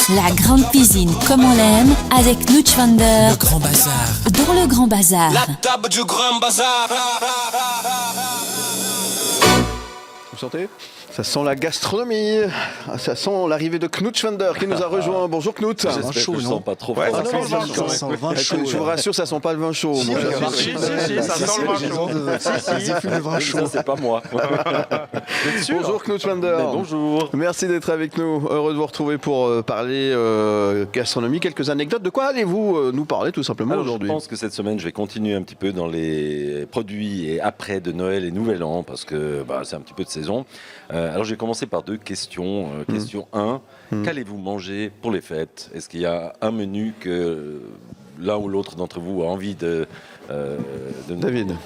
La grande cuisine comme on l'aime avec Knut Vander. Le Grand Bazar. Dans le Grand Bazar. La table du Grand Bazar. Vous sentez ? Ça sent la gastronomie, ça sent l'arrivée de Knut Vander qui nous a rejoint. Bonjour Knut. J'espère que je sens pas trop fort. Ça sent le vin chaud. Je vous rassure, ça sent pas le vin chaud. Si, ça sent le vin chaud. Ça, c'est pas moi. Bonjour Knut Vander. Bonjour. Merci d'être avec nous. Heureux de vous retrouver pour parler gastronomie. Quelques anecdotes. De quoi allez-vous nous parler tout simplement aujourd'hui ? Je pense que cette semaine, je vais continuer un petit peu dans les produits et après de Noël et Nouvel An parce que c'est un petit peu de saison. Alors, je vais commencer par deux questions. Question 1, qu'allez-vous manger pour les fêtes ? Est-ce qu'il y a un menu que l'un ou l'autre d'entre vous a envie de David.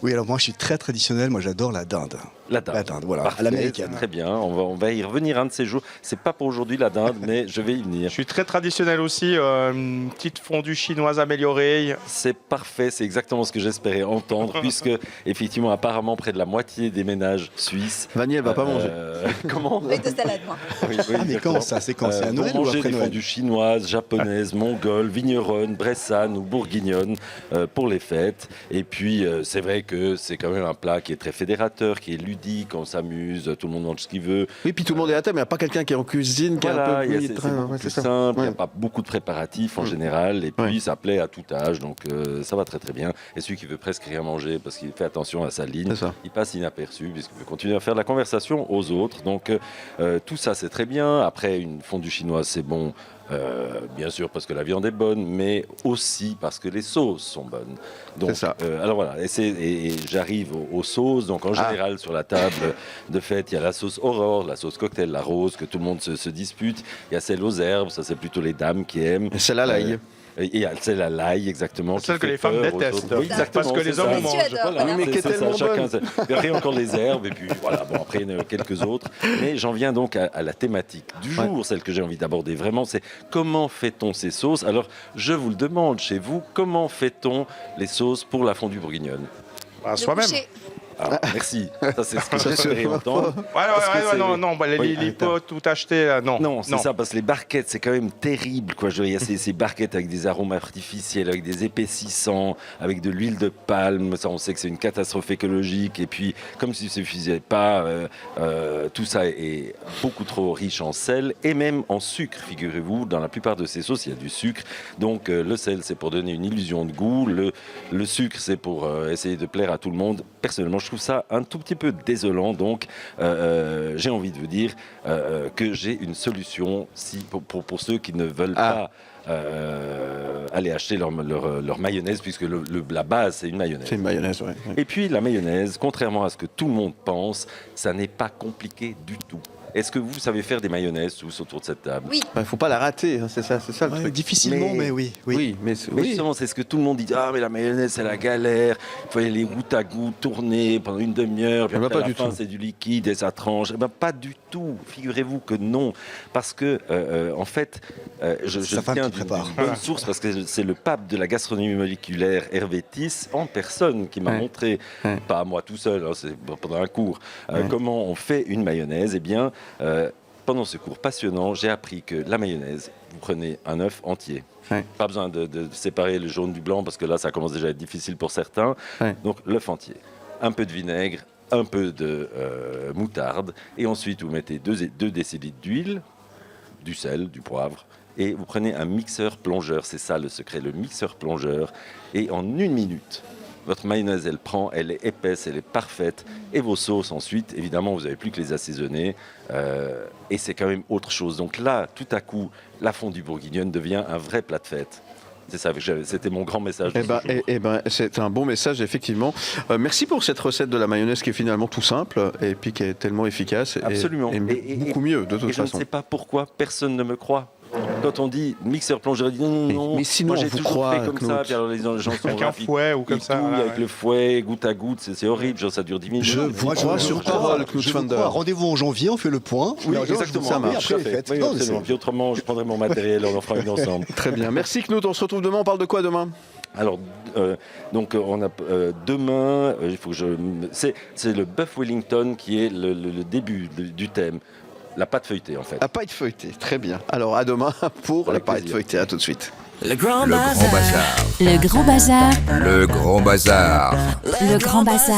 Oui, alors moi je suis très traditionnel, moi j'adore la dinde. La dinde, voilà, parfait, à l'américaine. Très bien, on va y revenir un de ces jours. C'est pas pour aujourd'hui la dinde, mais je vais y venir. Je suis très traditionnel aussi, une petite fondue chinoise améliorée. C'est parfait, c'est exactement ce que j'espérais entendre, puisque effectivement, apparemment, près de la moitié des ménages suisses. Vanille, elle va pas manger. Comment ? Avec de salade, moi. Oui, Mais quand ça ? C'est quand ? C'est à Noël ou manger après des Noël ? fondues chinoises, japonaises, mongoles, vigneronnes, bressanes ou bourguignonnes pour les fêtes. Et puis, c'est vrai que c'est quand même un plat qui est très fédérateur, qui est ludique, on s'amuse, tout le monde mange ce qu'il veut. Oui, puis tout le monde est à table, il n'y a pas quelqu'un qui est en cuisine, qui est un peu c'est beaucoup plus simple, il n'y a pas beaucoup de préparatifs en général, et puis ça plaît à tout âge, donc ça va très très bien. Et celui qui veut presque rien manger parce qu'il fait attention à sa ligne, il passe inaperçu puisqu'il veut continuer à faire de la conversation aux autres. Donc tout ça c'est très bien. Après, une fondue chinoise c'est bon. Bien sûr parce que la viande est bonne, mais aussi parce que les sauces sont bonnes. Donc, c'est ça. Alors voilà, et j'arrive aux sauces. Donc en général sur la table de fête, il y a la sauce Aurore, la sauce cocktail, la rose que tout le monde se dispute. Il y a celle aux herbes, ça c'est plutôt les dames qui aiment. Et celle à l'ail. Et il y a celle à l'ail, exactement. Celle que les femmes détestent. Oui, exactement. Parce que les hommes en mangent. Voilà, mais qui est tellement bonne. Il y a encore les herbes, et puis voilà, bon, après il y en a quelques autres. Mais j'en viens donc à la thématique du jour, celle que j'ai envie d'aborder vraiment, c'est comment fait-on ces sauces ? Alors, je vous le demande chez vous, comment fait-on les sauces pour la fondue bourguignonne ? Soi-même. Ah, merci, ça c'est ce que j'espérais entendre. Les pots tout achetés, là, non. Non, c'est ça, parce que les barquettes, c'est quand même terrible, quoi. Il y a ces barquettes avec des arômes artificiels, avec des épaississants, avec de l'huile de palme. Ça, on sait que c'est une catastrophe écologique. Et puis, comme si ça ne suffisait pas, tout ça est beaucoup trop riche en sel et même en sucre, figurez-vous. Dans la plupart de ces sauces, il y a du sucre. Donc, le sel, c'est pour donner une illusion de goût. Le sucre, c'est pour essayer de plaire à tout le monde. Personnellement, je trouve ça un tout petit peu désolant, donc j'ai envie de vous dire que j'ai une solution pour ceux qui ne veulent pas aller acheter leur mayonnaise, puisque la base c'est une mayonnaise. C'est une mayonnaise, oui. Et puis la mayonnaise, contrairement à ce que tout le monde pense, ça n'est pas compliqué du tout. Est-ce que vous savez faire des mayonnaises tous autour de cette table ? Oui. Il ne faut pas la rater, c'est ça le truc. Difficilement, mais oui. Mais justement, c'est ce que tout le monde dit. Ah, mais la mayonnaise, c'est la galère. Il faut aller goutte à goutte, tourner pendant une demi-heure. Puis après, à la fin, c'est du liquide et ça tranche. Eh ben, pas du tout. Figurez-vous que non. Parce que, en fait, je tiens d'une bonne source, parce que c'est le pape de la gastronomie moléculaire, Hervé Tiss, en personne, qui m'a montré, pas à moi tout seul, c'est pendant un cours, comment on fait une mayonnaise. Eh bien, pendant ce cours passionnant, j'ai appris que la mayonnaise, vous prenez un œuf entier. Pas besoin de séparer le jaune du blanc parce que là, ça commence déjà à être difficile pour certains. Donc, l'œuf entier, un peu de vinaigre, un peu de moutarde, et ensuite vous mettez 2 décilitres d'huile, du sel, du poivre, et vous prenez un mixeur plongeur. C'est ça le secret, le mixeur plongeur. Et en 1 minute, votre mayonnaise, elle est épaisse, elle est parfaite. Et vos sauces, ensuite, évidemment, vous n'avez plus que les assaisonner. Et c'est quand même autre chose. Donc là, tout à coup, la fondue bourguignonne devient un vrai plat de fête. C'est ça, c'était mon grand message. C'est un bon message, effectivement. Merci pour cette recette de la mayonnaise qui est finalement tout simple et puis qui est tellement efficace. Absolument. Et beaucoup mieux, de toute façon. Je ne sais pas pourquoi personne ne me croit. Quand on dit mixeur plongeur, je dis non. Mais sinon, moi j'ai toujours croit, fait comme Claude. ça. Puis alors les gens sont avec un fouet ou comme ça. Avec le fouet, goutte à goutte, c'est horrible. Genre, ça dure 10 minutes. Je vous crois sur parole, Knut Vander. Rendez-vous en janvier, on fait le point. Oui, exactement. Ça marche. Oui, absolument. Puis autrement, je prendrai mon matériel, on en fera une ensemble. Très bien. Merci Knut. On se retrouve demain. On parle de quoi demain ? Alors, donc on a demain, c'est le bœuf Wellington qui est le début du thème. la pâte feuilletée en fait. La paille feuilletée, très bien. Alors à demain pour Avec la paille plaisir. feuilletée, à tout de suite. Le Grand Le Grand Bazar. Le Grand Bazar. Le Grand Bazar. Le Grand Bazar.